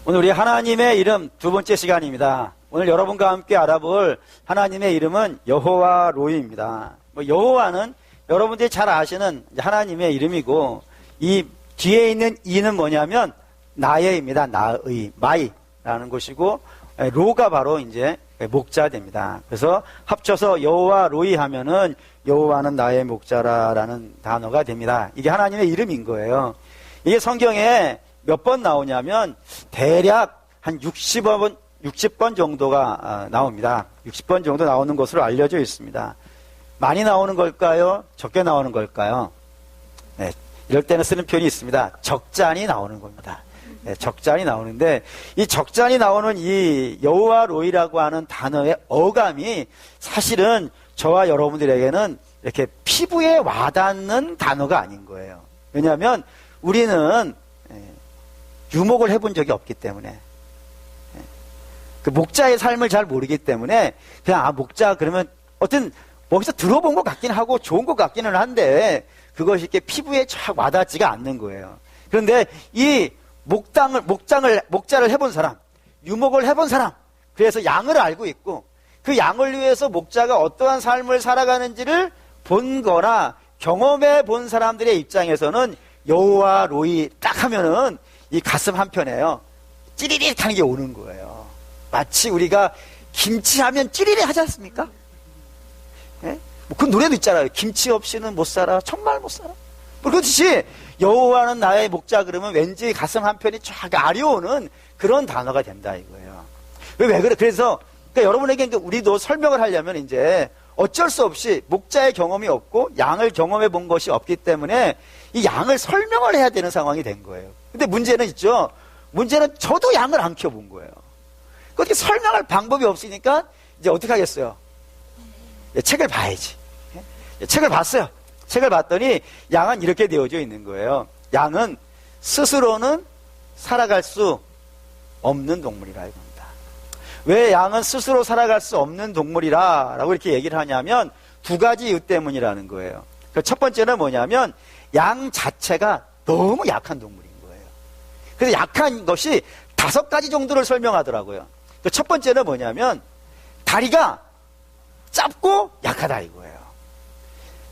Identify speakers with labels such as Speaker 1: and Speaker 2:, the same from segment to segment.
Speaker 1: 오늘 우리 하나님의 이름 두 번째 시간입니다. 오늘 여러분과 함께 알아볼 하나님의 이름은 여호와 로이입니다. 여호와는 여러분들이 잘 아시는 하나님의 이름이고, 이 뒤에 있는 이는 뭐냐면 나의입니다. 나의, 마이라는 것이고, 로가 바로 이제 목자됩니다. 그래서 합쳐서 여호와 로이 하면은 여호와는 나의 목자라라는 단어가 됩니다. 이게 하나님의 이름인 거예요. 이게 성경에 몇 번 나오냐면 대략 한 60번 정도가 나옵니다. 60번 정도 나오는 것으로 알려져 있습니다. 많이 나오는 걸까요? 적게 나오는 걸까요? 네, 이럴 때는 쓰는 표현이 있습니다. 적잖이 나오는 겁니다. 네, 적잖이 나오는데, 이 적잖이 나오는 이 여호와 로이라고 하는 단어의 어감이 사실은 저와 여러분들에게는 이렇게 피부에 와닿는 단어가 아닌 거예요. 왜냐하면 우리는 유목을 해본 적이 없기 때문에, 그 목자의 삶을 잘 모르기 때문에 그냥 목자 그러면 어떤 거기서 들어본 것 같긴 하고 좋은 것 같기는 한데 그것이 이렇게 피부에 쫙 와닿지가 않는 거예요. 그런데 이 목자를 해본 사람, 유목을 해본 사람, 그래서 양을 알고 있고 그 양을 위해서 목자가 어떠한 삶을 살아가는지를 본 거나 경험해 본 사람들의 입장에서는 여호와 로이 딱 하면은 이 가슴 한편에요, 찌리릿 하는 게 오는 거예요. 마치 우리가 김치하면 찌리릿 하지 않습니까? 예? 그 노래도 있잖아요. 김치 없이는 못 살아, 정말 못 살아. 그렇듯이 여호와는 나의 목자 그러면 왠지 가슴 한편이 쫙 아려오는 그런 단어가 된다 이거예요. 왜 그래? 그래서 그러니까 여러분에게 우리도 설명을 하려면 이제 어쩔 수 없이 목자의 경험이 없고 양을 경험해 본 것이 없기 때문에 이 양을 설명을 해야 되는 상황이 된 거예요. 근데 문제는 있죠. 문제는 저도 양을 안 키워본 거예요. 어떻게 설명할 방법이 없으니까 이제 어떻게 하겠어요? 책을 봐야지. 책을 봤어요. 책을 봤더니 양은 이렇게 되어져 있는 거예요. 양은 스스로는 살아갈 수 없는 동물이라 이겁니다. 왜 양은 스스로 살아갈 수 없는 동물이라고 이렇게 얘기를 하냐면 두 가지 이유 때문이라는 거예요. 첫 번째는 뭐냐면 양 자체가 너무 약한 동물인 거예요. 그래서 약한 것이 5가지 정도를 설명하더라고요. 첫 번째는 뭐냐면 다리가 짧고 약하다 이거예요.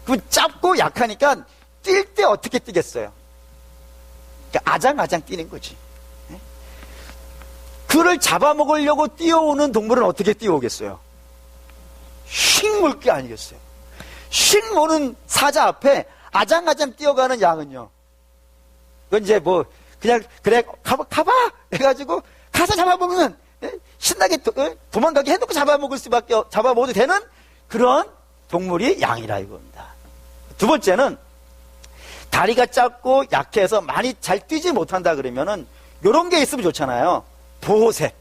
Speaker 1: 그 짧고 약하니까 뛸 때 어떻게 뛰겠어요? 그러니까 아장아장 뛰는 거지. 그를 잡아먹으려고 뛰어오는 동물은 어떻게 뛰어오겠어요? 휙 몰 게 아니겠어요? 휙 모는 사자 앞에 아장아장 뛰어가는 양은요, 그건 이제 뭐 그냥 그래 가봐 해가지고 가서 잡아먹으면 신나게 도망가게 해놓고 잡아먹어도 되는 그런 동물이 양이라 이겁니다. 두 번째는 다리가 짧고 약해서 많이 잘 뛰지 못한다 그러면은 요런 게 있으면 좋잖아요. 보호색.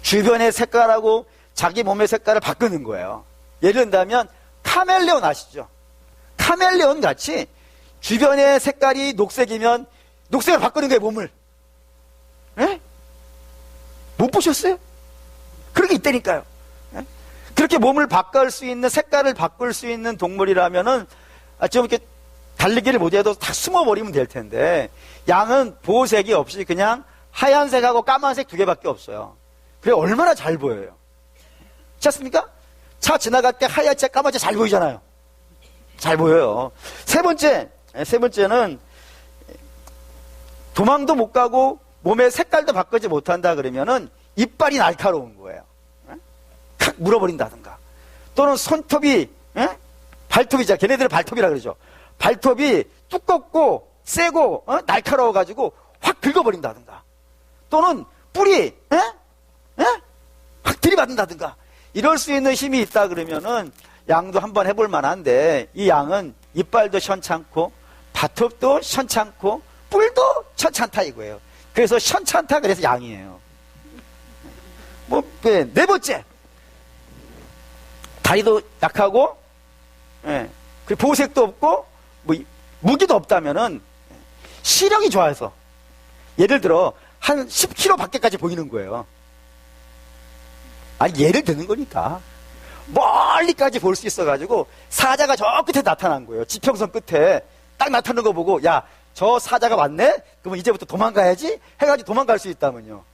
Speaker 1: 주변의 색깔하고 자기 몸의 색깔을 바꾸는 거예요. 예를 든다면 카멜레온 아시죠? 카멜레온 같이 주변의 색깔이 녹색이면 녹색을 바꾸는 거예요, 몸을. 못 보셨어요? 그런 게 있다니까요. 그렇게 몸을 바꿀 수 있는, 색깔을 바꿀 수 있는 동물이라면은 좀 이렇게 달리기를 못해도 다 숨어버리면 될 텐데, 양은 보호색이 없이 그냥 하얀색하고 까만색 2개밖에 없어요. 그래 얼마나 잘 보여요. 그렇지 않습니까? 차 지나갈 때 하얗게 까맣게 잘 보이잖아요. 잘 보여요. 세 번째는 도망도 못 가고 몸의 색깔도 바꾸지 못한다 그러면은 이빨이 날카로운 거예요. 칵 물어버린다든가, 또는 손톱이, 발톱이죠. 걔네들은 발톱이라 그러죠. 발톱이 두껍고 세고 날카로워가지고 확 긁어버린다든가, 또는 뿔이 확 들이받는다든가, 이럴 수 있는 힘이 있다 그러면은 양도 한번 해볼 만한데, 이 양은 이빨도 현찮고 발톱도 현찮고 뿔도 현찮다 이거예요. 그래서 현찮다 그래서 양이에요. 네 번째, 다리도 약하고, 그리고 보호색도 없고, 무기도 없다면은 시력이 좋아서, 예를 들어 한 10km 밖에까지 보이는 거예요. 아니, 예를 드는 거니까 멀리까지 볼 수 있어가지고 사자가 저 끝에 나타난 거예요. 지평선 끝에 딱 나타나는 거 보고, 야, 저 사자가 왔네? 그러면 이제부터 도망가야지? 해가지고 도망갈 수 있다면요.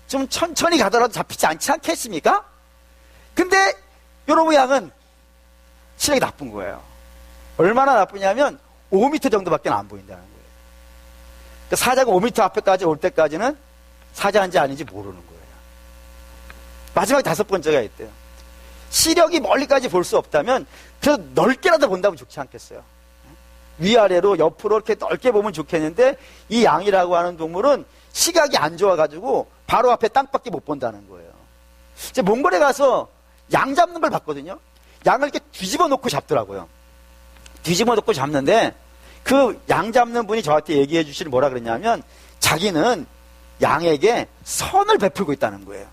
Speaker 1: 좀 천천히 가더라도 잡히지 않지 않겠습니까? 근데 요런 양은 시력이 나쁜 거예요. 얼마나 나쁘냐면 5m 정도밖에 안 보인다는 거예요. 그러니까 사자가 5m 앞에까지 올 때까지는 사자인지 아닌지 모르는 거예요. 마지막 5번째가 있대요. 시력이 멀리까지 볼 수 없다면 그래도 넓게라도 본다면 좋지 않겠어요? 위아래로 옆으로 이렇게 넓게 보면 좋겠는데 이 양이라고 하는 동물은 시각이 안 좋아가지고 바로 앞에 땅밖에 못 본다는 거예요. 이제 몽골에 가서 양 잡는 걸 봤거든요. 양을 이렇게 뒤집어 놓고 잡더라고요. 뒤집어 놓고 잡는데 그 양 잡는 분이 저한테 얘기해 주시는 뭐라 그랬냐면 자기는 양에게 선을 베풀고 있다는 거예요.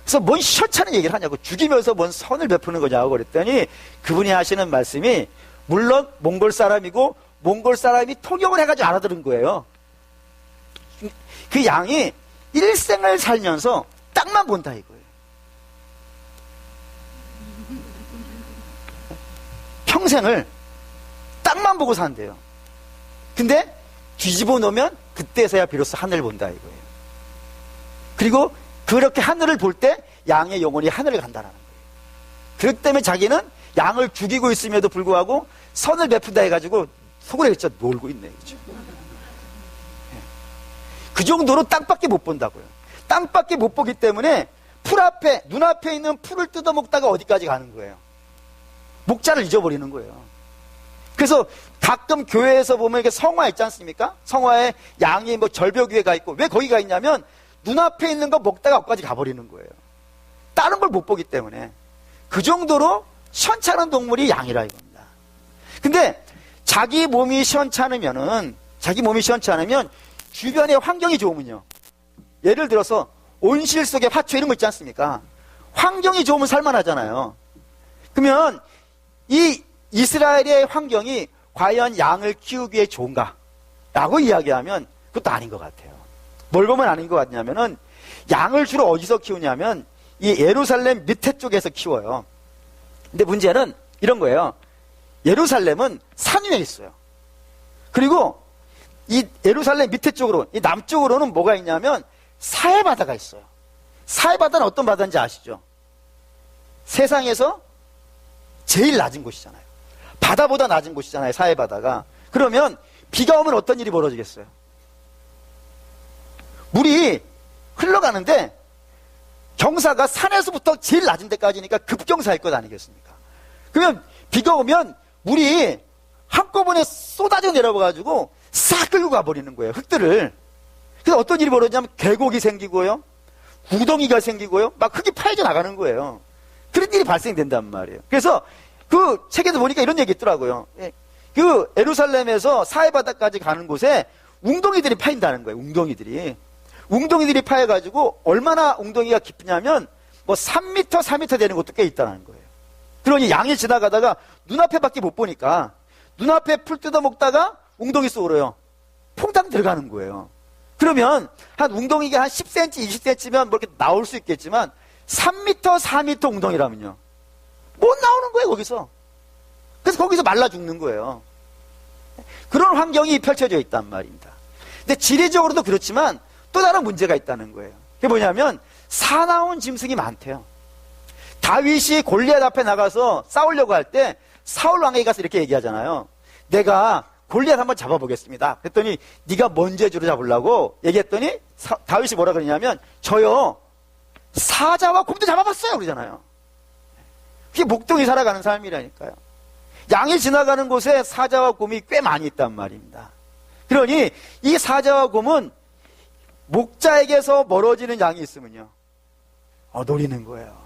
Speaker 1: 그래서 뭔 시원찮은 얘기를 하냐고, 죽이면서 뭔 선을 베푸는 거냐고 그랬더니 그분이 하시는 말씀이 물론 몽골 사람이고 몽골 사람이 통역을 해가지고 알아들은 거예요. 그 양이 일생을 살면서 땅만 본다 이거예요. 평생을 땅만 보고 산대요. 근데 뒤집어 놓으면 그때서야 비로소 하늘을 본다 이거예요. 그리고 그렇게 하늘을 볼 때 양의 영혼이 하늘을 간다는 거예요. 그렇기 때문에 자기는 양을 죽이고 있음에도 불구하고 선을 베푼다 해가지고 속으로 진짜 놀고 있네. 그렇죠? 그 정도로 땅밖에 못 본다고요. 땅밖에 못 보기 때문에 풀 앞에, 눈앞에 있는 풀을 뜯어먹다가 어디까지 가는 거예요? 목자를 잊어버리는 거예요. 그래서 가끔 교회에서 보면 이렇게 성화 있지 않습니까? 성화에 양이 뭐 절벽 위에 가 있고, 왜 거기 가 있냐면 눈앞에 있는 거 먹다가 거기까지 가버리는 거예요. 다른 걸 못 보기 때문에. 그 정도로 시원찮은 동물이 양이라 이겁니다. 근데 자기 몸이 시원찮으면 주변의 환경이 좋으면요. 예를 들어서 온실 속에 화초 이런 거 있지 않습니까? 환경이 좋으면 살만하잖아요. 그러면 이 이스라엘의 환경이 과연 양을 키우기에 좋은가? 라고 이야기하면 그것도 아닌 것 같아요. 뭘 보면 아닌 것 같냐면은 양을 주로 어디서 키우냐면 이 예루살렘 밑에 쪽에서 키워요. 근데 문제는 이런 거예요. 예루살렘은 산 위에 있어요. 그리고 이 예루살렘 밑에 쪽으로, 이 남쪽으로는 뭐가 있냐면 사해바다가 있어요. 사해바다는 어떤 바다인지 아시죠? 세상에서 제일 낮은 곳이잖아요. 바다보다 낮은 곳이잖아요, 사해바다가. 그러면 비가 오면 어떤 일이 벌어지겠어요? 물이 흘러가는데 경사가 산에서부터 제일 낮은 데까지니까 급경사일 것 아니겠습니까? 그러면 비가 오면 물이 한꺼번에 쏟아져 내려와가지고 싹 끌고 가버리는 거예요, 흙들을. 그래서 어떤 일이 벌어지냐면 계곡이 생기고요, 구덩이가 생기고요, 막 흙이 파여져 나가는 거예요. 그런 일이 발생된단 말이에요. 그래서 그 책에서 보니까 이런 얘기 있더라고요. 그 예루살렘에서 사해바다까지 가는 곳에 웅덩이들이 파인다는 거예요. 웅덩이들이 파여가지고 얼마나 웅덩이가 깊냐면 뭐 3m, 4m 되는 곳도 꽤 있다는 거예요. 그러니 양이 지나가다가 눈앞에밖에 못 보니까 눈앞에 풀 뜯어먹다가 웅덩이 속으로요, 퐁당 들어가는 거예요. 그러면 한 웅덩이가 한 10cm, 20cm면 뭐 이렇게 나올 수 있겠지만 3m, 4m 웅덩이라면요, 못 나오는 거예요, 거기서. 그래서 거기서 말라 죽는 거예요. 그런 환경이 펼쳐져 있단 말입니다. 근데 지리적으로도 그렇지만 또 다른 문제가 있다는 거예요. 그게 뭐냐면 사나운 짐승이 많대요. 다윗이 골리앗 앞에 나가서 싸우려고 할 때 사울 왕에게 가서 이렇게 얘기하잖아요. 내가 골리앗 한번 잡아보겠습니다. 그랬더니 네가 뭔 죄주로 잡으려고 얘기했더니 다윗이 뭐라 그러냐면 저요 사자와 곰도 잡아봤어요 그러잖아요. 그게 목동이 살아가는 사람이라니까요. 양이 지나가는 곳에 사자와 곰이 꽤 많이 있단 말입니다. 그러니 이 사자와 곰은 목자에게서 멀어지는 양이 있으면요, 노리는 거예요.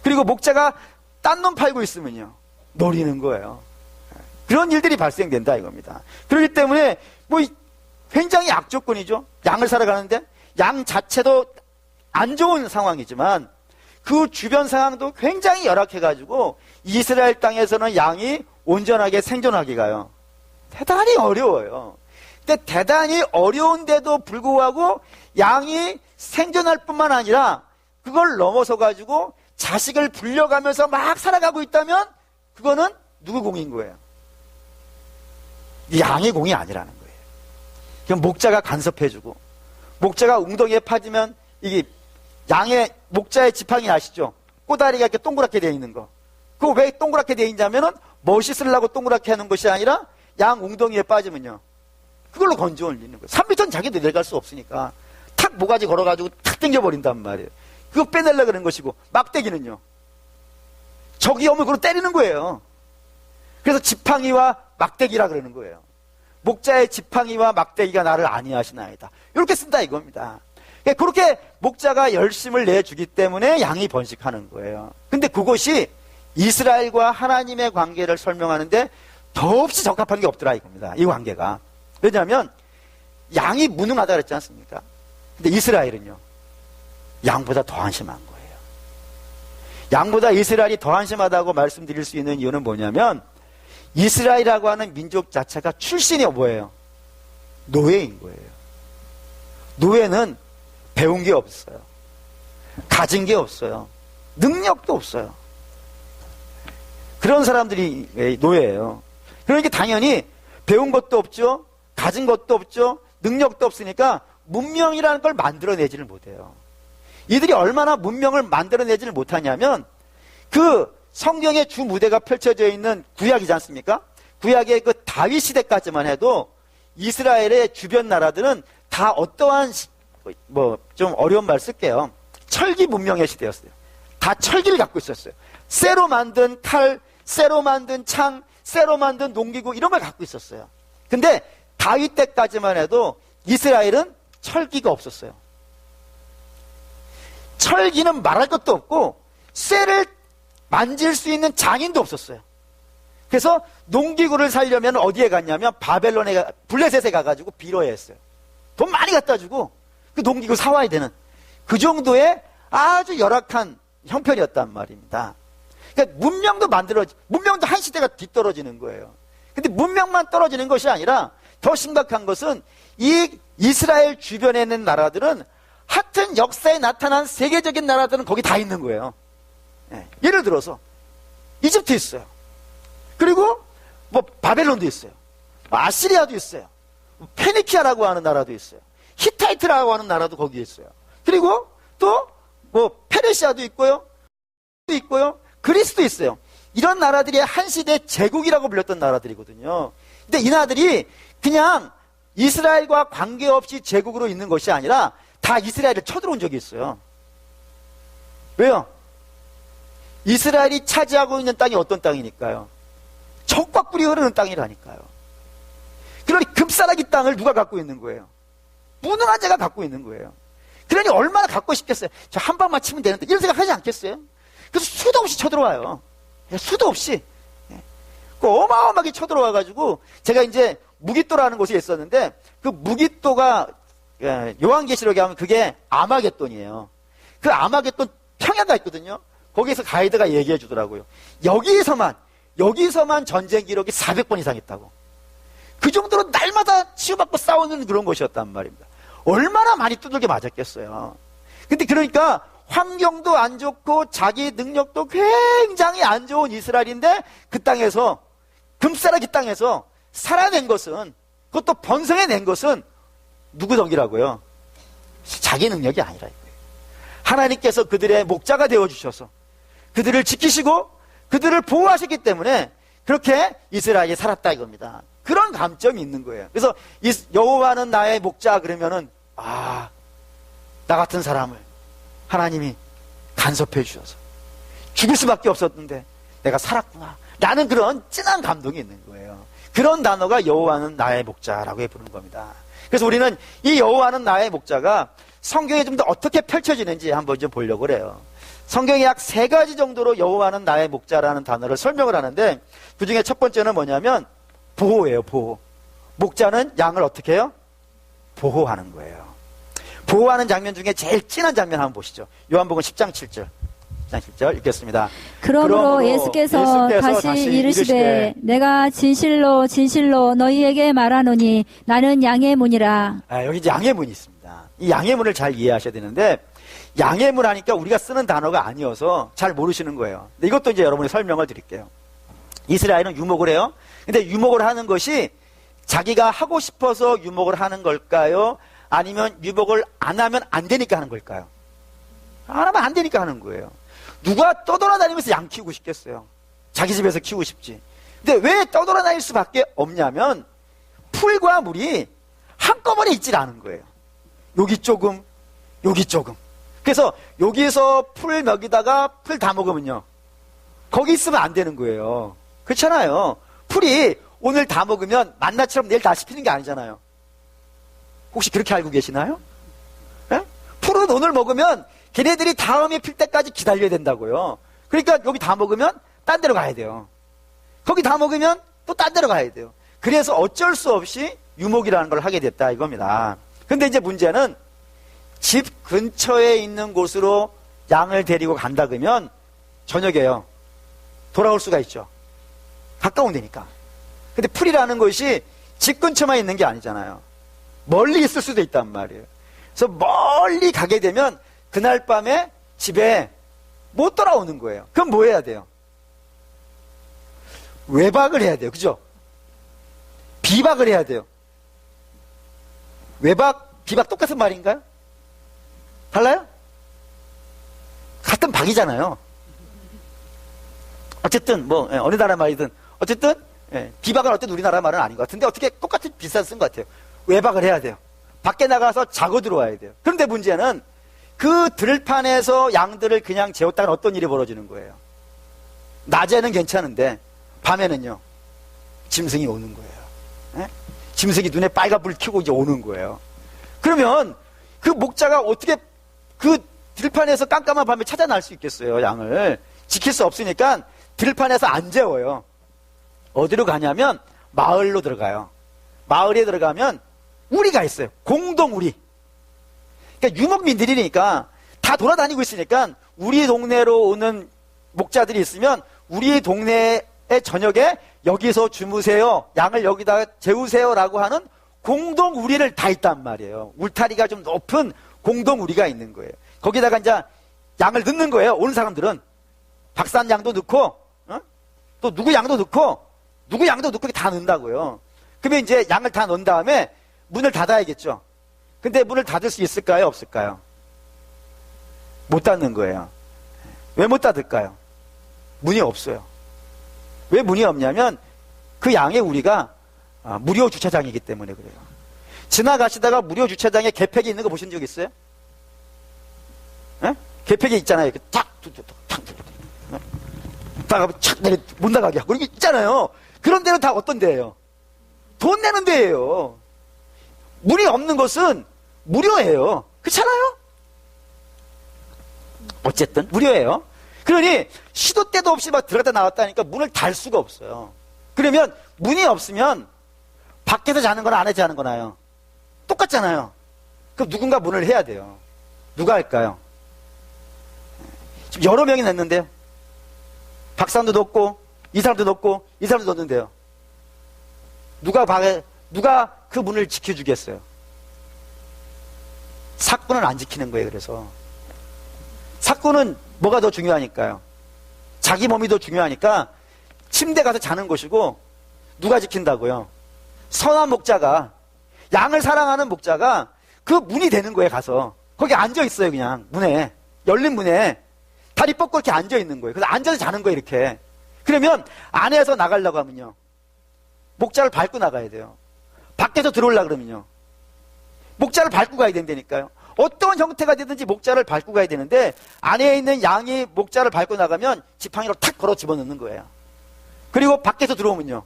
Speaker 1: 그리고 목자가 딴 놈 팔고 있으면요, 노리는 거예요. 그런 일들이 발생된다 이겁니다. 그렇기 때문에 뭐 굉장히 악조건이죠. 양을 사러 가는데 양 자체도 안 좋은 상황이지만 그 주변 상황도 굉장히 열악해가지고 이스라엘 땅에서는 양이 온전하게 생존하기가요, 대단히 어려워요. 근데 대단히 어려운데도 불구하고 양이 생존할 뿐만 아니라 그걸 넘어서 가지고 자식을 불려가면서 막 살아가고 있다면 그거는 누구 공인 거예요? 양의 공이 아니라는 거예요. 그럼 목자가 간섭해주고, 목자가 웅덩이에 파지면 이게 양의 목자의 지팡이 아시죠? 꼬다리가 이렇게 동그랗게 되어 있는 거. 그거 왜 동그랗게 되어 있냐면은 멋있으려고 동그랗게 하는 것이 아니라 양 웅덩이에 빠지면요, 그걸로 건져 올리는 거예요. 3m는 자기도 내려갈 수 없으니까 탁 모가지 걸어가지고 탁 당겨버린단 말이에요. 그거 빼내려고 그러는 것이고, 막대기는요, 적이 오면 그걸 때리는 거예요. 그래서 지팡이와 막대기라 그러는 거예요. 목자의 지팡이와 막대기가 나를 아니하시나이다. 이렇게 쓴다 이겁니다. 그렇게 목자가 열심을 내주기 때문에 양이 번식하는 거예요. 근데 그것이 이스라엘과 하나님의 관계를 설명하는데 더없이 적합한 게 없더라 이겁니다. 이 관계가. 왜냐하면 양이 무능하다 그랬지 않습니까? 근데 이스라엘은요, 양보다 더 한심한 거예요. 양보다 이스라엘이 더 한심하다고 말씀드릴 수 있는 이유는 뭐냐면, 이스라엘이라고 하는 민족 자체가 출신이 뭐예요? 노예인 거예요. 노예는 배운 게 없어요. 가진 게 없어요. 능력도 없어요. 그런 사람들이 노예예요. 그러니까 당연히 배운 것도 없죠. 가진 것도 없죠. 능력도 없으니까 문명이라는 걸 만들어내지를 못해요. 이들이 얼마나 문명을 만들어내지를 못하냐면, 그 성경의 주 무대가 펼쳐져 있는 구약이지 않습니까? 구약의 그 다윗 시대까지만 해도 이스라엘의 주변 나라들은 다 어떠한 좀 어려운 말 쓸게요. 철기 문명의 시대였어요. 다 철기를 갖고 있었어요. 쇠로 만든 칼, 쇠로 만든 창, 쇠로 만든 농기구, 이런 걸 갖고 있었어요. 근데 다윗 때까지만 해도 이스라엘은 철기가 없었어요. 철기는 말할 것도 없고 쇠를 만질 수 있는 장인도 없었어요. 그래서 농기구를 사려면 어디에 갔냐면 바벨론에, 블레셋에 가가지고 빌어야 했어요. 돈 많이 갖다 주고 그 농기구 사와야 되는, 그 정도의 아주 열악한 형편이었단 말입니다. 그러니까 문명도 한 시대가 뒤떨어지는 거예요. 근데 문명만 떨어지는 것이 아니라 더 심각한 것은 이 이스라엘 주변에 있는 나라들은 하여튼 역사에 나타난 세계적인 나라들은 거기 다 있는 거예요. 예를 들어서 이집트 있어요. 그리고 바벨론도 있어요. 아시리아도 있어요. 페니키아라고 하는 나라도 있어요. 히타이트라고 하는 나라도 거기에 있어요. 그리고 또 페르시아도 있고요. 그리스도 있어요. 이런 나라들이 한 시대 제국이라고 불렸던 나라들이거든요. 근데 이 나라들이 그냥 이스라엘과 관계없이 제국으로 있는 것이 아니라 다 이스라엘을 쳐들어온 적이 있어요. 왜요? 이스라엘이 차지하고 있는 땅이 어떤 땅이니까요? 적과 꿀이 흐르는 땅이라니까요. 그러니 급사라기 땅을 누가 갖고 있는 거예요? 무능한 자가 갖고 있는 거예요. 그러니 얼마나 갖고 싶겠어요? 저 한 방만 치면 되는데, 이런 생각 하지 않겠어요? 그래서 수도 없이 쳐들어와요. 수도 없이. 어마어마하게 쳐들어와가지고, 제가 이제 무기또라는 곳에 있었는데, 그 무기또가 요한계시록에 하면 그게 아마겟돈이에요. 그 아마겟돈 평야가 있거든요. 거기에서 가이드가 얘기해 주더라고요. 여기서만 전쟁 기록이 400번 이상 있다고. 그 정도로 날마다 치유받고 싸우는 그런 곳이었단 말입니다. 얼마나 많이 두들겨 맞았겠어요. 근데 그러니까 환경도 안 좋고 자기 능력도 굉장히 안 좋은 이스라엘인데, 그 땅에서, 금싸라기 땅에서 살아낸 것은, 그것도 번성해낸 것은 누구 덕이라고요? 자기 능력이 아니라 이거예요. 하나님께서 그들의 목자가 되어주셔서 그들을 지키시고 그들을 보호하셨기 때문에 그렇게 이스라엘이 살았다 이겁니다. 그런 감점이 있는 거예요. 그래서 여호와는 나의 목자 그러면은, 나 같은 사람을 하나님이 간섭해 주셔서 죽을 수밖에 없었는데 내가 살았구나 라는 그런 진한 감동이 있는 거예요. 그런 단어가 여호와는 나의 목자라고 부르는 겁니다. 그래서 우리는 이 여호와는 나의 목자가 성경에 좀 더 어떻게 펼쳐지는지 한번 좀 보려고 그래요. 성경에 약 3가지 정도로 여호와는 나의 목자라는 단어를 설명을 하는데, 그 중에 첫 번째는 뭐냐면 보호예요. 보호. 목자는 양을 어떻게 해요? 보호하는 거예요. 보호하는 장면 중에 제일 진한 장면 한번 보시죠. 요한복음 10장 7절. 10장 7절 읽겠습니다.
Speaker 2: 그러므로 예수께서 다시 이르시되 내가 진실로 진실로 너희에게 말하노니 나는 양의 문이라.
Speaker 1: 여기 이제 양의 문이 있습니다. 이 양의 문을 잘 이해하셔야 되는데, 양의 문 하니까 우리가 쓰는 단어가 아니어서 잘 모르시는 거예요. 근데 이것도 이제 여러분이 설명을 드릴게요. 이스라엘은 유목을 해요. 근데 유목을 하는 것이 자기가 하고 싶어서 유목을 하는 걸까요? 아니면 유목을 안 하면 안 되니까 하는 걸까요? 안 하면 안 되니까 하는 거예요. 누가 떠돌아다니면서 양 키우고 싶겠어요? 자기 집에서 키우고 싶지. 근데 왜 떠돌아다닐 수밖에 없냐면 풀과 물이 한꺼번에 있질 않은 거예요. 여기 조금, 여기 조금. 그래서 여기서 풀 먹이다가 풀 다 먹으면요, 거기 있으면 안 되는 거예요. 그렇잖아요. 풀이 오늘 다 먹으면 만나처럼 내일 다 씹히는 게 아니잖아요. 혹시 그렇게 알고 계시나요? 네? 풀은 오늘 먹으면 걔네들이 다음에 필 때까지 기다려야 된다고요. 그러니까 여기 다 먹으면 딴 데로 가야 돼요. 거기 다 먹으면 또 딴 데로 가야 돼요. 그래서 어쩔 수 없이 유목이라는 걸 하게 됐다 이겁니다. 근데 이제 문제는 집 근처에 있는 곳으로 양을 데리고 간다 그러면 저녁에요, 돌아올 수가 있죠. 가까운 데니까. 근데 풀이라는 것이 집 근처만 있는 게 아니잖아요. 멀리 있을 수도 있단 말이에요. 그래서 멀리 가게 되면 그날 밤에 집에 못 돌아오는 거예요. 그럼 뭐 해야 돼요? 외박을 해야 돼요. 그죠? 비박을 해야 돼요. 외박, 비박 똑같은 말인가요? 달라요? 같은 박이잖아요. 어쨌든 뭐 어느 나라 말이든 어쨌든 비박은 어쨌든 우리나라 말은 아닌 것 같은데 어떻게 똑같은 비슷한 쓴 것 같아요. 외박을 해야 돼요. 밖에 나가서 자고 들어와야 돼요. 그런데 문제는 그 들판에서 양들을 그냥 재웠다가 어떤 일이 벌어지는 거예요. 낮에는 괜찮은데 밤에는요, 짐승이 오는 거예요. 예? 짐승이 눈에 빨간불 켜고 이제 오는 거예요. 그러면 그 목자가 어떻게 그 들판에서 깜깜한 밤에 찾아날 수 있겠어요. 양을 지킬 수 없으니까 들판에서 안 재워요. 어디로 가냐면 마을로 들어가요. 마을에 들어가면 우리가 있어요. 공동 우리. 그러니까 유목민들이니까 다 돌아다니고 있으니까 우리 동네로 오는 목자들이 있으면 우리 동네에 저녁에 여기서 주무세요, 양을 여기다가 재우세요라고 하는 공동 우리를 다 있단 말이에요. 울타리가 좀 높은 공동 우리가 있는 거예요. 거기다가 이제 양을 넣는 거예요. 오는 사람들은 박산 양도 넣고 또 누구 양도 넣고 누구 양도 넣고 다 넣는다고요. 그러면 이제 양을 다 넣은 다음에 문을 닫아야겠죠. 근데 문을 닫을 수 있을까요? 없을까요? 못 닫는 거예요. 왜 못 닫을까요? 문이 없어요. 왜 문이 없냐면 그 양의 우리가 무료 주차장이기 때문에 그래요. 지나가시다가 무료 주차장에 개팩이 있는 거 보신 적 있어요? 예? 개팩이 있잖아요. 이렇게 탁 착 내려 못 나가게 하고 이게 있잖아요. 그런 데는 다 어떤 데예요? 돈 내는 데예요. 문이 없는 것은 무료예요. 그렇잖아요? 어쨌든 무료예요. 그러니 시도 때도 없이 막 들어갔다 나왔다니까 문을 달 수가 없어요. 그러면 문이 없으면 밖에서 자는 거나 안에서 자는 거나요? 똑같잖아요. 그럼 누군가 문을 해야 돼요. 누가 할까요? 지금 여러 명이 냈는데요. 박사람도 넣고 이 사람도 넣고 이 사람도 넣는데요. 누가 그 문을 지켜주겠어요? 사건을 안 지키는 거예요. 그래서 사건은 뭐가 더 중요하니까요? 자기 몸이 더 중요하니까 침대 가서 자는 것이고 누가 지킨다고요? 선한 목자가, 양을 사랑하는 목자가 그 문이 되는 거예요. 가서 거기 앉아 있어요. 그냥 문에, 열린 문에 다리 뻗고 이렇게 앉아 있는 거예요. 그래서 앉아서 자는 거예요. 이렇게. 그러면 안에서 나가려고 하면요, 목자를 밟고 나가야 돼요. 밖에서 들어오려고 그러면요, 목자를 밟고 가야 된다니까요. 어떤 형태가 되든지 목자를 밟고 가야 되는데 안에 있는 양이 목자를 밟고 나가면 지팡이로 탁 걸어 집어넣는 거예요. 그리고 밖에서 들어오면요,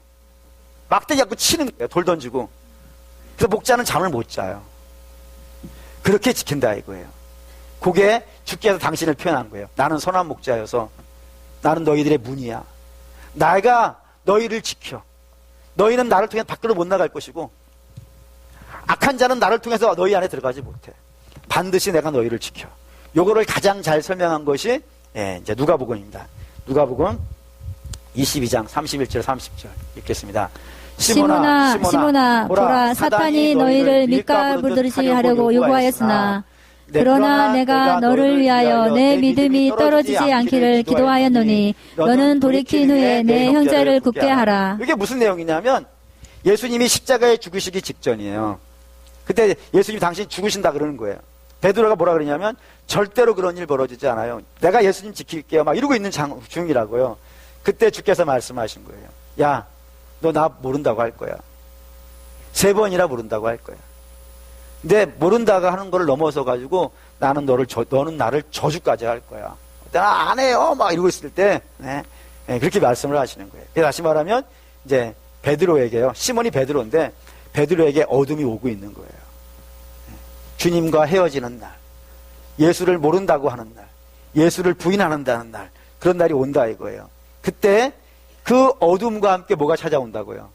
Speaker 1: 막대기 갖고 치는 거예요. 돌 던지고. 그래서 목자는 잠을 못 자요. 그렇게 지킨다 이거예요. 그게 주께서 당신을 표현한 거예요. 나는 선한 목자여서 나는 너희들의 문이야. 내가 너희를 지켜. 너희는 나를 통해 밖으로 못 나갈 것이고 악한 자는 나를 통해서 너희 안에 들어가지 못해. 반드시 내가 너희를 지켜. 요거를 가장 잘 설명한 것이 이제 누가복음입니다. 누가복음 22장 31절 30절 읽겠습니다.
Speaker 2: 시몬아 보라 사탄이 너희를 밑가부르듯이 하려고 요구하였으나 그러나 내가 너를 위하여 내 믿음이 떨어지지 않기를 기도하였노니 너는 돌이킨 후에 내 형제를 굳게 하라.
Speaker 1: 이게 무슨 내용이냐면 예수님이 십자가에 죽으시기 직전이에요. 그때 예수님이 당신 죽으신다 그러는 거예요. 베드로가 뭐라 그러냐면 절대로 그런 일 벌어지지 않아요. 내가 예수님 지킬게요. 막 이러고 있는 중이라고요. 그때 주께서 말씀하신 거예요. 야, 너 나 모른다고 할 거야. 3번이나 모른다고 할 거야. 근데 모른다고 하는 걸 넘어서 가지고 너는 나를 저주까지 할 거야. 나 안 해요. 막 이러고 있을 때 그렇게 말씀을 하시는 거예요. 다시 말하면 이제 베드로에게요. 시몬이 베드로인데 베드로에게 어둠이 오고 있는 거예요. 주님과 헤어지는 날, 예수를 모른다고 하는 날, 예수를 부인한다는 날, 그런 날이 온다 이거예요. 그때 그 어둠과 함께 뭐가 찾아온다고요?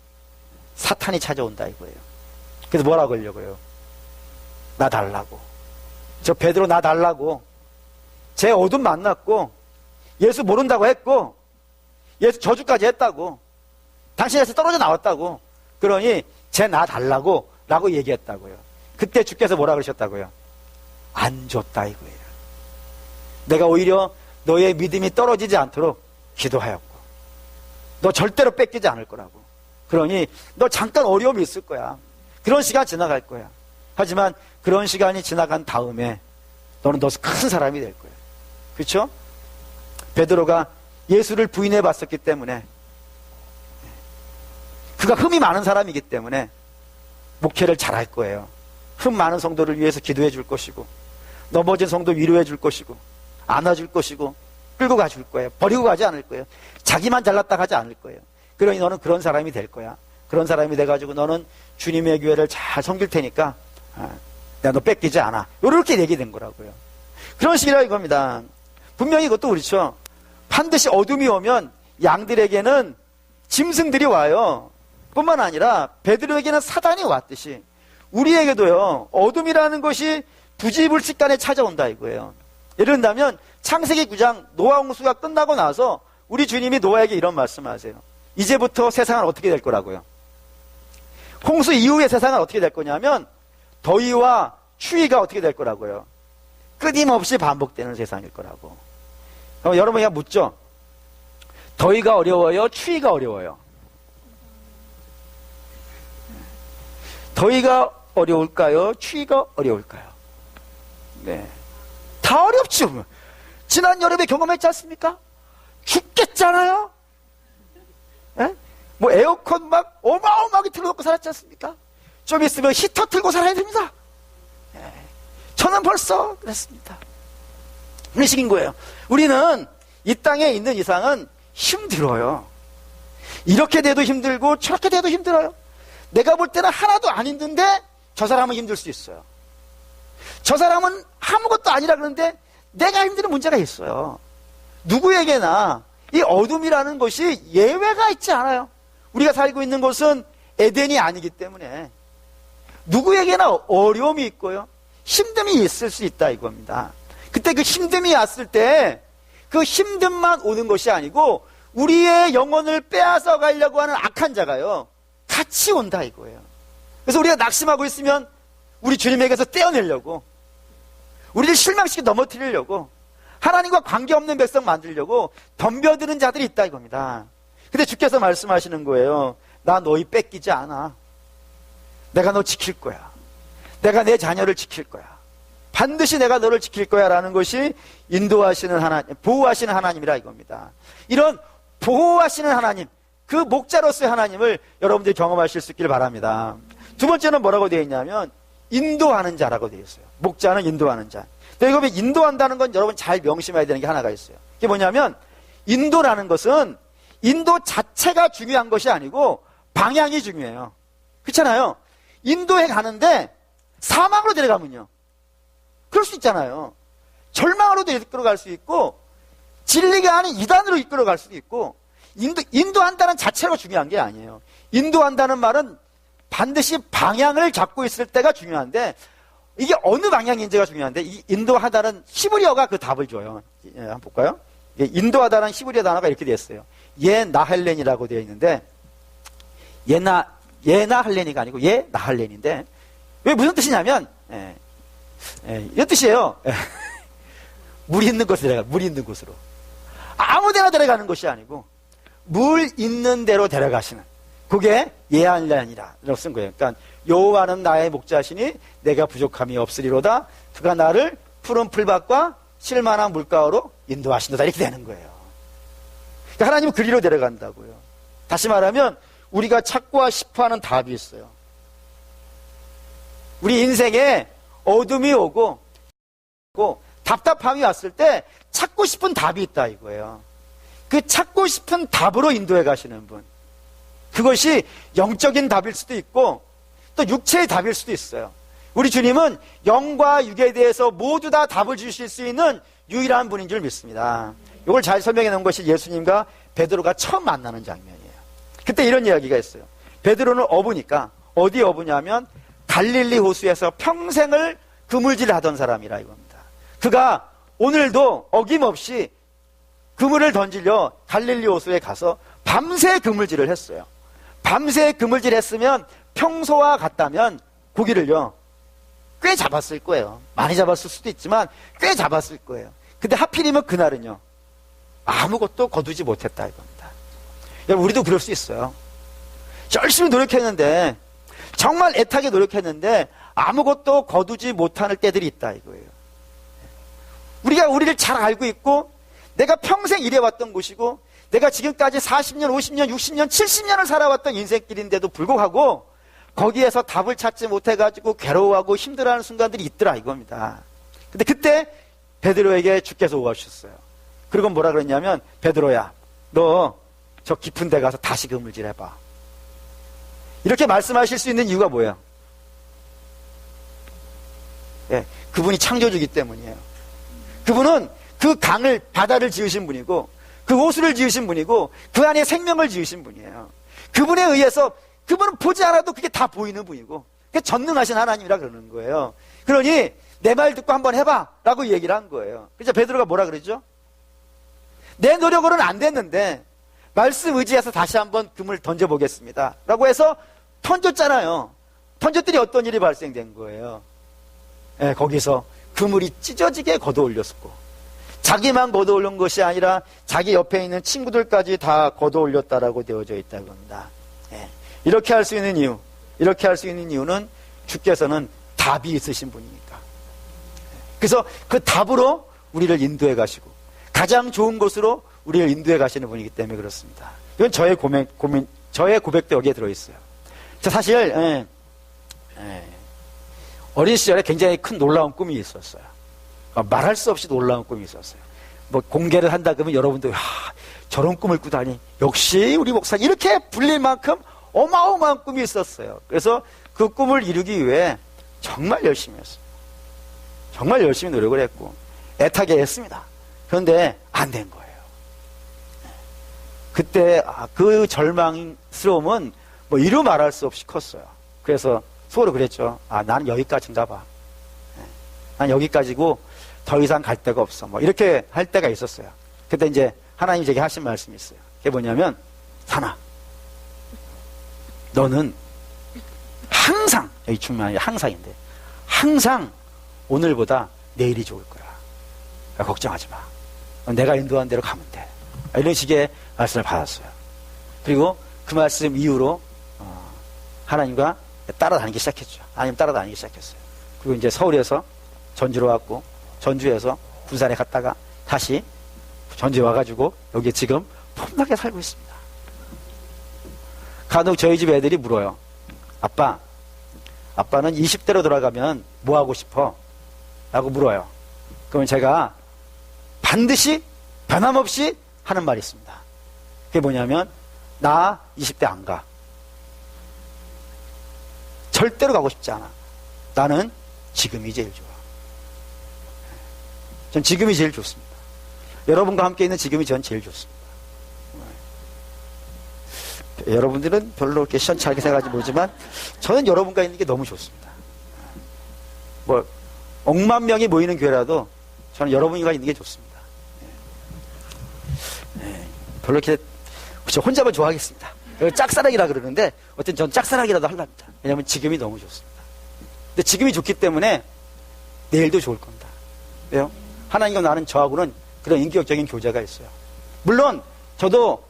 Speaker 1: 사탄이 찾아온다 이거예요. 그래서 뭐라고 하려고요? 나 달라고. 저 베드로 나 달라고. 제 어둠 만났고 예수 모른다고 했고 예수 저주까지 했다고. 당신에서 떨어져 나왔다고. 그러니 쟤 나 달라고 라고 얘기했다고요. 그때 주께서 뭐라 그러셨다고요? 안 줬다 이거예요. 내가 오히려 너의 믿음이 떨어지지 않도록 기도하였고 너 절대로 뺏기지 않을 거라고. 그러니 너 잠깐 어려움이 있을 거야. 그런 시간 지나갈 거야. 하지만 그런 시간이 지나간 다음에 너는 더 큰 사람이 될 거야. 그렇죠? 베드로가 예수를 부인해 봤었기 때문에 그가 흠이 많은 사람이기 때문에 목회를 잘할 거예요. 흠 많은 성도를 위해서 기도해 줄 것이고 넘어진 성도 위로해 줄 것이고 안아줄 것이고 끌고 가줄 거예요. 버리고 가지 않을 거예요. 자기만 잘났다 가지 않을 거예요. 그러니 너는 그런 사람이 될 거야. 그런 사람이 돼가지고 너는 주님의 교회를 잘 섬길 테니까 내가 너 뺏기지 않아. 이렇게 얘기된 거라고요. 그런 식이라 이겁니다. 분명히 이것도 그렇죠. 반드시 어둠이 오면 양들에게는 짐승들이 와요. 뿐만 아니라 베드로에게는 사단이 왔듯이 우리에게도요, 어둠이라는 것이 부지불식간에 찾아온다 이거예요. 예를 든다면 창세기 9장 노아 홍수가 끝나고 나서 우리 주님이 노아에게 이런 말씀하세요. 이제부터 세상은 어떻게 될 거라고요? 홍수 이후의 세상은 어떻게 될 거냐면 더위와 추위가 어떻게 될 거라고요? 끊임없이 반복되는 세상일 거라고. 그럼 여러분이 묻죠. 더위가 어려워요? 추위가 어려워요? 더위가 어려울까요? 추위가 어려울까요? 네, 다 어렵죠. 지난 여름에 경험했지 않습니까? 죽겠잖아요. 네? 뭐 에어컨 막 어마어마하게 틀어놓고 살았지 않습니까? 좀 있으면 히터 틀고 살아야 됩니다. 네. 저는 벌써 그랬습니다. 그런 식인 거예요. 우리는 이 땅에 있는 이상은 힘들어요. 이렇게 돼도 힘들고 저렇게 돼도 힘들어요. 내가 볼 때는 하나도 안 힘든데 저 사람은 힘들 수 있어요. 저 사람은 아무것도 아니라 그러는데 내가 힘드는 문제가 있어요. 누구에게나 이 어둠이라는 것이 예외가 있지 않아요. 우리가 살고 있는 곳은 에덴이 아니기 때문에 누구에게나 어려움이 있고요, 힘듦이 있을 수 있다 이겁니다. 그때 그 힘듦이 왔을 때 그 힘듦만 오는 것이 아니고 우리의 영혼을 빼앗아 가려고 하는 악한 자가요 같이 온다 이거예요. 그래서 우리가 낙심하고 있으면 우리 주님에게서 떼어내려고, 우리를 실망시켜 넘어뜨리려고, 하나님과 관계없는 백성 만들려고 덤벼드는 자들이 있다 이겁니다. 근데 주께서 말씀하시는 거예요. 나 너희 뺏기지 않아. 내가 너 지킬 거야. 내가 내 자녀를 지킬 거야. 반드시 내가 너를 지킬 거야 라는 것이 인도하시는 하나님, 보호하시는 하나님이라 이겁니다. 이런 보호하시는 하나님, 그 목자로서의 하나님을 여러분들이 경험하실 수 있기를 바랍니다. 두 번째는 뭐라고 되어 있냐면 인도하는 자라고 되어 있어요. 목자는 인도하는 자. 근데 이거 인도한다는 건 여러분 잘 명심해야 되는 게 하나가 있어요. 그게 뭐냐면 인도라는 것은 인도 자체가 중요한 것이 아니고 방향이 중요해요. 그렇잖아요. 인도에 가는데 사망으로 데려가면요, 그럴 수 있잖아요. 절망으로도 이끌어갈 수 있고 진리가 아닌 이단으로 이끌어갈 수도 있고, 인도한다는 자체가 중요한 게 아니에요. 인도한다는 말은 반드시 방향을 잡고 있을 때가 중요한데 이게 어느 방향인지가 중요한데 이 인도하다는 히브리어가 그 답을 줘요. 한번 볼까요? 인도하다는 히브리어 단어가 이렇게 되어 있어요. 예나할렌이라고 되어 있는데 예나할렌이가 아니고 예나할렌인데 왜 무슨 뜻이냐면 이런 뜻이에요. 물 있는 곳에 데려가, 물 있는 곳으로. 아무 데나 데려가는 것이 아니고 물 있는 데로 데려가시는 그게 예하니라 라고 쓴 거예요. 그러니까 여호와는 나의 목자시니 내가 부족함이 없으리로다. 그가 나를 푸른 풀밭과 쉴만한 물가로 인도하신다. 이렇게 되는 거예요. 그러니까 하나님은 그리로 데려간다고요. 다시 말하면 우리가 찾고 싶어하는 답이 있어요. 우리 인생에 어둠이 오고 답답함이 왔을 때 찾고 싶은 답이 있다 이거예요. 그 찾고 싶은 답으로 인도해 가시는 분. 그것이 영적인 답일 수도 있고 또 육체의 답일 수도 있어요. 우리 주님은 영과 육에 대해서 모두 다 답을 주실 수 있는 유일한 분인 줄 믿습니다. 이걸 잘 설명해 놓은 것이 예수님과 베드로가 처음 만나는 장면이에요. 그때 이런 이야기가 있어요. 베드로는 어부니까 어디 어부냐면 갈릴리 호수에서 평생을 그물질 하던 사람이라 이겁니다. 그가 오늘도 어김없이 그물을 던지려 갈릴리 호수에 가서 밤새 그물질을 했어요. 밤새 그물질 했으면 평소와 같다면 고기를요 꽤 잡았을 거예요. 많이 잡았을 수도 있지만 꽤 잡았을 거예요. 근데 하필이면 그날은요 아무것도 거두지 못했다 이겁니다. 여러분 우리도 그럴 수 있어요. 열심히 노력했는데 정말 애타게 노력했는데 아무것도 거두지 못하는 때들이 있다 이거예요. 우리가 우리를 잘 알고 있고 내가 평생 일해왔던 곳이고 내가 지금까지 40년, 50년, 60년, 70년을 살아왔던 인생길인데도 불구하고 거기에서 답을 찾지 못해가지고 괴로워하고 힘들어하는 순간들이 있더라 이겁니다. 근데 그때 베드로에게 주께서 오하셨어요. 그리고 뭐라 그랬냐면 베드로야 너 저 깊은 데 가서 다시 그물질 해봐. 이렇게 말씀하실 수 있는 이유가 뭐예요? 예, 그분이 창조주기 때문이에요. 그분은 그 강을 바다를 지으신 분이고 그 호수를 지으신 분이고 그 안에 생명을 지으신 분이에요. 그분에 의해서 그분은 보지 않아도 그게 다 보이는 분이고 그게 전능하신 하나님이라 그러는 거예요. 그러니 내 말 듣고 한번 해봐 라고 얘기를 한 거예요. 그래서 베드로가 뭐라 그러죠? 내 노력으로는 안 됐는데 말씀 의지해서 다시 한번 그물 던져보겠습니다 라고 해서 던졌잖아요. 던졌더니 어떤 일이 발생된 거예요? 예, 거기서 그물이 찢어지게 걷어 올렸었고 자기만 걷어 올린 것이 아니라 자기 옆에 있는 친구들까지 다 걷어 올렸다라고 되어져 있다고 합니다. 예, 이렇게 할 수 있는 이유는 주께서는 답이 있으신 분이니까. 그래서 그 답으로 우리를 인도해 가시고 가장 좋은 곳으로 우리를 인도해 가시는 분이기 때문에 그렇습니다. 이건 저의 저의 고백도 여기에 들어있어요. 저 사실 어린 시절에 굉장히 큰 놀라운 꿈이 있었어요. 말할 수 없이 놀라운 꿈이 있었어요. 뭐 공개를 한다 그러면 여러분들 저런 꿈을 꾸다니 역시 우리 목사님 이렇게 불릴 만큼 어마어마한 꿈이 있었어요. 그래서 그 꿈을 이루기 위해 정말 열심히 했어요. 정말 열심히 노력을 했고 애타게 했습니다. 그런데 안 된 거예요. 그때 그 절망스러움은 뭐 이루 말할 수 없이 컸어요. 그래서 속으로 그랬죠. 나는 여기까지인가 봐. 난 여기까지고 더 이상 갈 데가 없어. 뭐 이렇게 할 때가 있었어요. 그때 이제 하나님이 제게 하신 말씀이 있어요. 그게 뭐냐면 산아 너는 항상 여기 중요한 게 항상인데 항상 오늘보다 내일이 좋을 거야. 그러니까 걱정하지 마. 내가 인도한 대로 가면 돼. 이런 식의 말씀을 받았어요. 그리고 그 말씀 이후로 하나님과 따라다니기 시작했죠. 하나님 따라다니기 시작했어요. 그리고 이제 서울에서 전주로 왔고 전주에서 부산에 갔다가 다시 전주에 와가지고 여기 지금 폼나게 살고 있습니다. 간혹 저희 집 애들이 물어요. 아빠는 20대로 돌아가면 뭐 하고 싶어? 라고 물어요. 그러면 제가 반드시 변함없이 하는 말이 있습니다. 그게 뭐냐면 나 20대 안 가. 절대로 가고 싶지 않아. 나는 지금이 제일 좋아. 전 지금이 제일 좋습니다. 여러분과 함께 있는 지금이 전 제일 좋습니다. 여러분들은 별로 이렇게 시원찮게 생각하지 모르지만 저는 여러분과 있는 게 너무 좋습니다. 뭐 억만 명이 모이는 교회라도 저는 여러분과 있는 게 좋습니다. 별로 이렇게 그렇죠. 혼자만 좋아하겠습니다. 짝사랑이라 그러는데 어쨌든 전 짝사랑이라도 하려합니다. 왜냐하면 지금이 너무 좋습니다. 근데 지금이 좋기 때문에 내일도 좋을 겁니다. 왜요? 하나님과 나는 저하고는 그런 인격적인 교제가 있어요. 물론 저도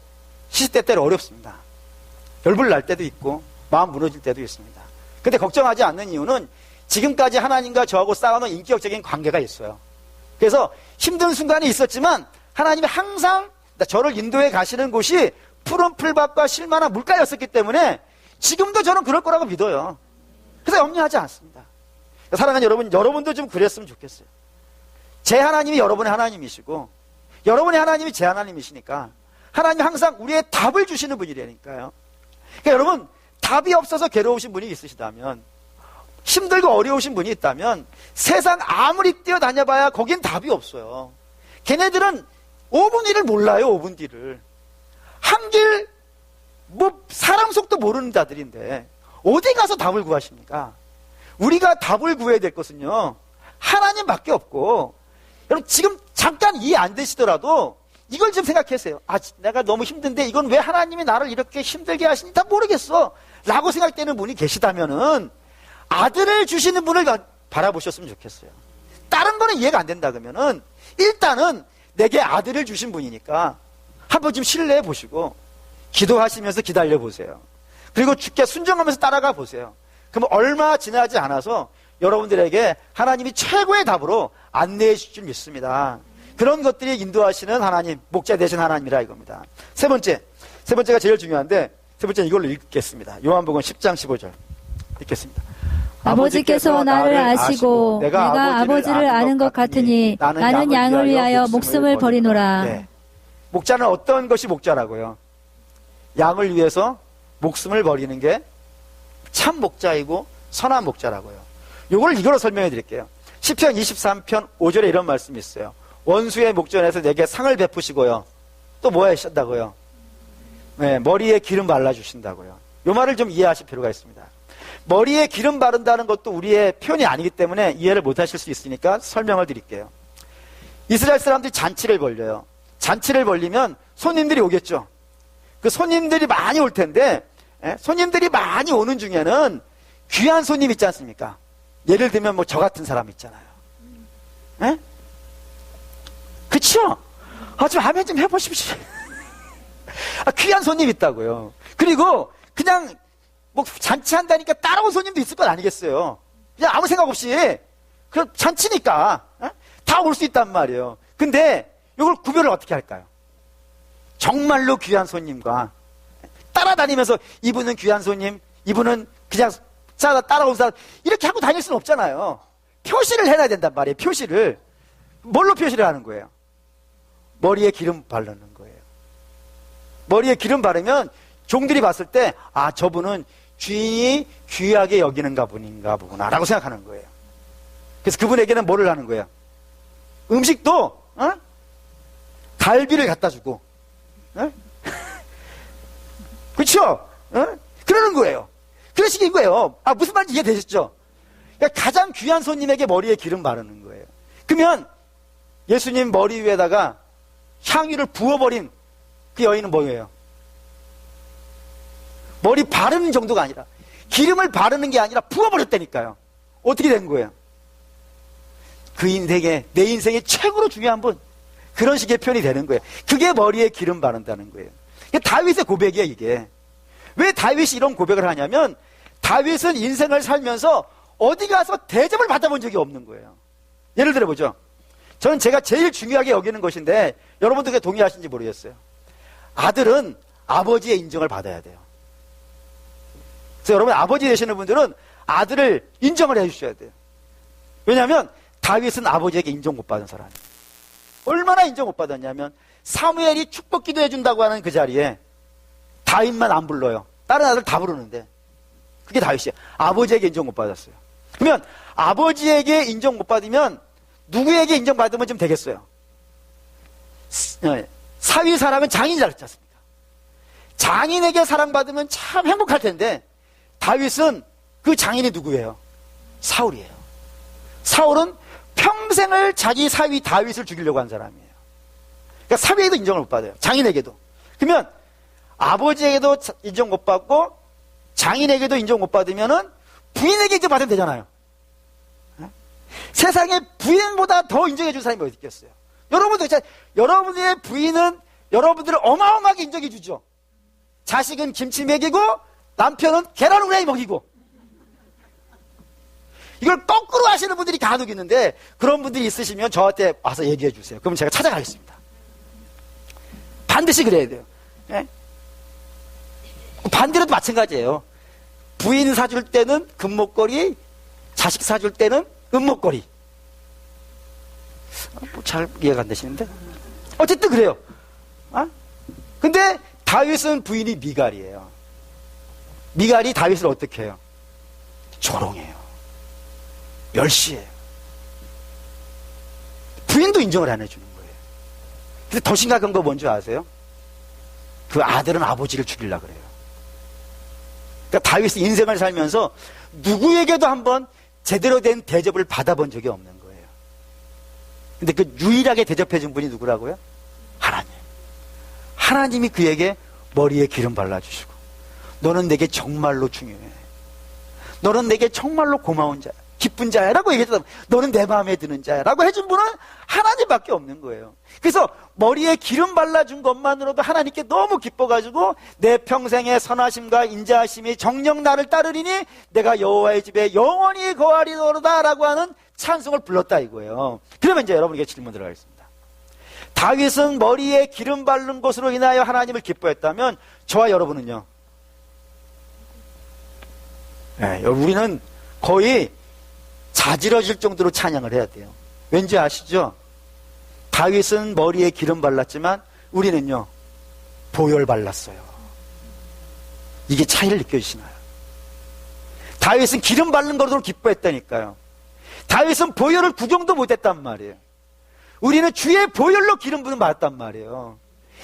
Speaker 1: 시시때때로 어렵습니다. 열불 날 때도 있고 마음 무너질 때도 있습니다. 근데 걱정하지 않는 이유는 지금까지 하나님과 저하고 쌓아놓은 인격적인 관계가 있어요. 그래서 힘든 순간이 있었지만 하나님이 항상 저를 인도해 가시는 곳이 푸른 풀밭과 실만한 물가였었기 때문에 지금도 저는 그럴 거라고 믿어요. 그래서 염려하지 않습니다. 사랑하는 여러분, 여러분도 좀 그랬으면 좋겠어요. 제 하나님이 여러분의 하나님이시고 여러분의 하나님이 제 하나님이시니까 하나님이 항상 우리의 답을 주시는 분이라니까요. 그러니까 여러분, 답이 없어서 괴로우신 분이 있으시다면, 힘들고 어려우신 분이 있다면 세상 아무리 뛰어다녀봐야 거긴 답이 없어요. 걔네들은 5분 뒤를 몰라요. 5분 뒤를. 한 길 사람 속도 모르는 자들인데 어디 가서 답을 구하십니까? 우리가 답을 구해야 될 것은요, 하나님밖에 없고, 여러분 지금 잠깐 이해 안 되시더라도 이걸 좀 생각하세요. 아, 내가 너무 힘든데 이건 왜 하나님이 나를 이렇게 힘들게 하시니 다 모르겠어 라고 생각되는 분이 계시다면은 아들을 주시는 분을 바라보셨으면 좋겠어요. 다른 거는 이해가 안 된다 그러면은 일단은 내게 아들을 주신 분이니까 한번 좀 신뢰해 보시고 기도하시면서 기다려 보세요. 그리고 주께 순종하면서 따라가 보세요. 그럼 얼마 지나지 않아서 여러분들에게 하나님이 최고의 답으로 안내해 주실 줄 믿습니다. 그런 것들이 인도하시는 하나님, 목자 되신 하나님이라 이겁니다. 세 번째가 제일 중요한데, 세 번째는 이걸로 읽겠습니다. 요한복음 10장 15절 읽겠습니다.
Speaker 2: 아버지께서 나를 아시고 내가 아버지를 아는 것 같으니 나는 양을 위하여 목숨을 버리노라.
Speaker 1: 네. 목자는 어떤 것이 목자라고요? 양을 위해서 목숨을 버리는 게 참 목자이고 선한 목자라고요. 이걸 이거로 설명해 드릴게요. 시편 23편 5절에 이런 말씀이 있어요. 원수의 목전에서 내게 상을 베푸시고요. 또 뭐 하신다고요? 네, 머리에 기름 발라주신다고요. 이 말을 좀 이해하실 필요가 있습니다. 머리에 기름 바른다는 것도 우리의 표현이 아니기 때문에 이해를 못 하실 수 있으니까 설명을 드릴게요. 이스라엘 사람들이 잔치를 벌려요. 잔치를 벌리면 손님들이 오겠죠. 그 손님들이 많이 올 텐데, 손님들이 많이 오는 중에는 귀한 손님 있지 않습니까? 예를 들면 뭐 저 같은 사람 있잖아요. 그쵸? 좀 아멘 좀 해보십시오. 귀한 손님 있다고요. 그리고 그냥 뭐 잔치한다니까 따라온 손님도 있을 것 아니겠어요. 그냥 아무 생각 없이 그냥 잔치니까 다 올 수 있단 말이에요. 근데 이걸 구별을 어떻게 할까요? 정말로 귀한 손님과 따라다니면서 이분은 귀한 손님, 이분은 그냥 따라온 사람, 이렇게 하고 다닐 수는 없잖아요. 표시를 해놔야 된단 말이에요. 표시를. 뭘로 표시를 하는 거예요? 머리에 기름 바르는 거예요. 머리에 기름 바르면 종들이 봤을 때, 아, 저분은 주인이 귀하게 여기는가 분인가 보구나 라고 생각하는 거예요. 그래서 그분에게는 뭐를 하는 거예요? 음식도 갈비를 갖다 주고, 그렇죠? 그러는 거예요. 그러시기 이거예요. 아, 무슨 말인지 이해되셨죠? 그러니까 가장 귀한 손님에게 머리에 기름 바르는 거예요. 그러면 예수님 머리 위에다가 향유를 부어버린 그 여인은 뭐예요? 머리 바르는 정도가 아니라 기름을 바르는 게 아니라 부어버렸다니까요. 어떻게 된 거예요? 그 인생에, 내 인생의 최고로 중요한 분, 그런 식의 표현이 되는 거예요. 그게 머리에 기름 바른다는 거예요. 다윗의 고백이에요, 이게. 왜 다윗이 이런 고백을 하냐면 다윗은 인생을 살면서 어디 가서 대접을 받아본 적이 없는 거예요. 예를 들어보죠. 저는 제가 제일 중요하게 여기는 것인데 여러분도 그게 동의하시는지 모르겠어요. 아들은 아버지의 인정을 받아야 돼요. 그래서 여러분 아버지 되시는 분들은 아들을 인정을 해주셔야 돼요. 왜냐하면 다윗은 아버지에게 인정 못 받은 사람이에요. 얼마나 인정 못 받았냐면 사무엘이 축복 기도해준다고 하는 그 자리에 다윗만 안 불러요. 다른 아들 다 부르는데 그게 다윗이에요. 아버지에게 인정 못 받았어요. 그러면 아버지에게 인정 못 받으면 누구에게 인정받으면 좀 되겠어요? 사위 사랑은 장인이 잘했지 않습니까? 장인에게 사랑받으면 참 행복할 텐데 다윗은 그 장인이 누구예요? 사울이에요. 사울은 평생을 자기 사위 다윗을 죽이려고 한 사람이에요. 그러니까 사위에도 인정을 못 받아요. 장인에게도. 그러면 아버지에게도 인정 못 받고 장인에게도 인정 못 받으면은 부인에게 인정 받으면 되잖아요. 세상에 부인보다 더 인정해 줄 사람이 어디 있겠어요? 여러분들, 여러분의 부인은 여러분들을 어마어마하게 인정해 주죠. 자식은 김치 먹이고 남편은 계란 후라이 먹이고, 이걸 거꾸로 하시는 분들이 간혹 있는데, 그런 분들이 있으시면 저한테 와서 얘기해 주세요. 그럼 제가 찾아가겠습니다. 반드시 그래야 돼요. 네? 반대로도 마찬가지예요. 부인 사줄 때는 금목걸이, 자식 사줄 때는 은목걸이. 잘 이해가 안 되시는데? 어쨌든 그래요. 근데 다윗은 부인이 미갈이에요. 미갈이 다윗을 어떻게 해요? 조롱해요. 멸시해요. 부인도 인정을 안 해주는 거예요. 근데 더 심각한 거 뭔지 아세요? 그 아들은 아버지를 죽이려고 그래요. 그러니까 다윗이 인생을 살면서 누구에게도 한번 제대로 된 대접을 받아본 적이 없는 거예요. 근데 그 유일하게 대접해준 분이 누구라고요? 하나님. 하나님이 그에게 머리에 기름 발라주시고, 너는 내게 정말로 중요해. 너는 내게 정말로 고마운 자야. 기쁜 자야. 라고 얘기했다. 너는 내 마음에 드는 자야. 라고 해준 분은 하나님밖에 없는 거예요. 그래서 머리에 기름 발라준 것만으로도 하나님께 너무 기뻐가지고, 내 평생의 선하심과 인자하심이 정녕 나를 따르리니 내가 여호와의 집에 영원히 거하리로다 라고 하는 찬송을 불렀다 이거예요. 그러면 이제 여러분에게 질문 들어가겠습니다. 다윗은 머리에 기름 바른 것으로 인하여 하나님을 기뻐했다면 저와 여러분은요? 네, 우리는 거의 자지러질 정도로 찬양을 해야 돼요. 왠지 아시죠? 다윗은 머리에 기름 발랐지만 우리는요, 보혈 발랐어요. 이게 차이를 느껴지시나요? 다윗은 기름 바른 것으로 기뻐했다니까요. 다윗은 보혈을 구경도 못했단 말이에요. 우리는 주의 보혈로 기름 부음 받았단 말이에요.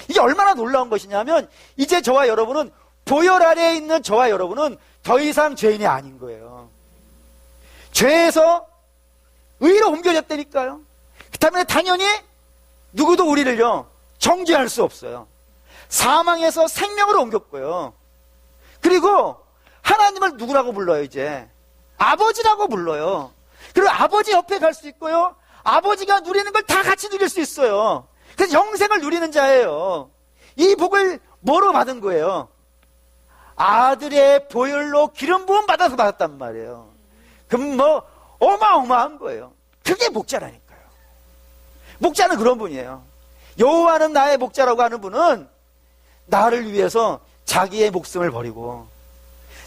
Speaker 1: 이게 얼마나 놀라운 것이냐면, 이제 저와 여러분은, 보혈 아래에 있는 저와 여러분은 더 이상 죄인이 아닌 거예요. 죄에서 의로 옮겨졌다니까요. 그 때문에 당연히 누구도 우리를요, 정죄할 수 없어요. 사망에서 생명으로 옮겼고요. 그리고 하나님을 누구라고 불러요, 이제? 아버지라고 불러요. 그리고 아버지 옆에 갈 수 있고요. 아버지가 누리는 걸 다 같이 누릴 수 있어요. 그래서 영생을 누리는 자예요. 이 복을 뭐로 받은 거예요? 아들의 보혈로 기름 부음 받아서 받았단 말이에요. 그럼 뭐 어마어마한 거예요. 그게 목자라니까요. 목자는 그런 분이에요. 여호와는 나의 목자라고 하는 분은 나를 위해서 자기의 목숨을 버리고,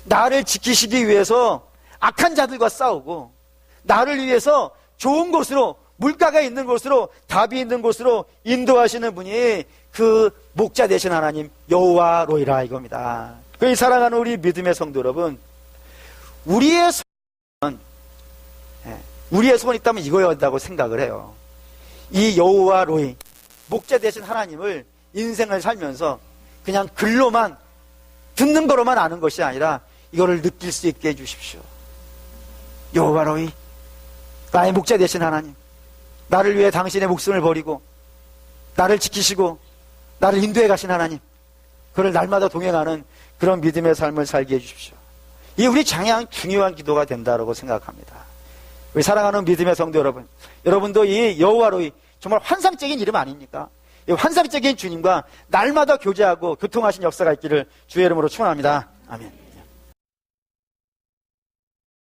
Speaker 1: 나를 지키시기 위해서 악한 자들과 싸우고, 나를 위해서 좋은 곳으로, 물가가 있는 곳으로, 답이 있는 곳으로 인도하시는 분이 그 목자 되신 하나님 여호와 로이라 이겁니다. 그 사랑하는 우리 믿음의 성도 여러분, 우리의 소원이 있다면 이거였다고 생각을 해요. 이 여호와 로이, 목자 되신 하나님을 인생을 살면서 그냥 글로만, 듣는 거로만 아는 것이 아니라 이거를 느낄 수 있게 해주십시오. 여호와 로이, 나의 목자 되신 하나님, 나를 위해 당신의 목숨을 버리고 나를 지키시고 나를 인도해 가신 하나님, 그를 날마다 동행하는 그런 믿음의 삶을 살게 해주십시오. 이게 우리 가장 중요한 기도가 된다고 생각합니다. 우리 사랑하는 믿음의 성도 여러분, 여러분도 이 여호와 로이, 정말 환상적인 이름 아닙니까? 이 환상적인 주님과 날마다 교제하고 교통하신 역사가 있기를 주의 이름으로 축원합니다. 아멘.